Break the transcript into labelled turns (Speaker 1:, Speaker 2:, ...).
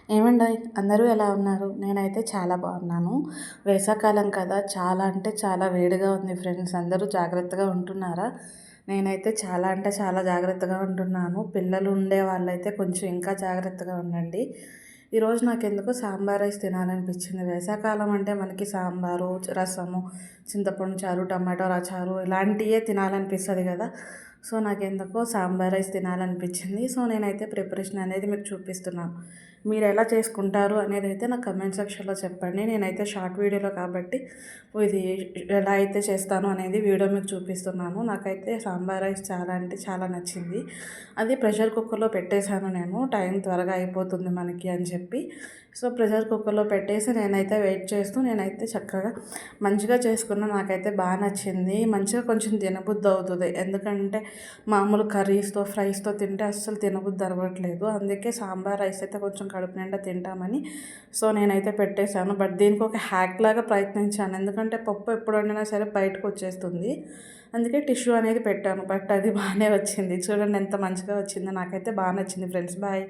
Speaker 1: ఏమండోయ్ అందరూ ఎలా ఉన్నారు? నేనైతే చాలా బాగున్నాను. వేసవికాలం కదా! చాలా అంటే చాలా వేడిగా ఉంది ఫ్రెండ్స్. అందరూ జాగ్రత్తగా ఉంటున్నారా? నేనైతే చాలా అంటే చాలా జాగ్రత్తగా ఉంటున్నాను. పిల్లలు ఉండే వాళ్ళైతే కొంచెం ఇంకా జాగ్రత్తగా ఉండండి. ఈరోజు నాకెందుకో సాంబార్ రైస్ తినాలనిపించింది. వేసవికాలం అంటే మనకి సాంబారు, రసము, చింతపండు చారు, టమాటో చారు ఇలాంటివే తినాలనిపిస్తుంది కదా! సో నాకెందుకో సాంబార్ రైస్ తినాలనిపించింది. సో నేనైతే ప్రిపరేషన్ అనేది మీకు చూపిస్తున్నాను. మీరు ఎలా చేసుకుంటారు అనేది అయితే నాకు కమెంట్ సెక్షన్లో చెప్పండి. నేనైతే షార్ట్ వీడియోలో కాబట్టి ఇది ఎలా అయితే చేస్తాను అనేది వీడియో మీకు చూపిస్తున్నాను. నాకైతే సాంబార్ రైస్ చాలా అంటే చాలా నచ్చింది. అది ప్రెషర్ కుక్కర్లో పెట్టేశాను నేను. టైం త్వరగా అయిపోతుంది మనకి అని చెప్పి. సో ప్రెషర్ కుక్కర్లో పెట్టేసి నేనైతే వెయిట్ చేస్తూ నేనైతే చక్కగా మంచిగా చేసుకున్న. నాకైతే బాగా నచ్చింది. మంచిగా కొంచెం తినబుద్ధి అవుతుంది. ఎందుకంటే మామూలు కర్రీస్తో ఫ్రైస్తో తింటే అస్సలు తినబుద్ధి అవ్వట్లేదు. అందుకే సాంబార్ రైస్ అయితే కొంచెం కడుపు నిండా తింటామని సో నేనైతే పెట్టేశాను. బట్ దీనికి ఒక హ్యాక్ లాగా ప్రయత్నించాను. ఎందుకంటే పప్పు ఎప్పుడు వండినా సరే బయటకు వచ్చేస్తుంది. అందుకే టిష్యూ అనేది పెట్టాను. బట్ అది బాగానే వచ్చింది. చూడండి ఎంత మంచిగా వచ్చిందో. నాకైతే బాగా నచ్చింది ఫ్రెండ్స్. బాయ్.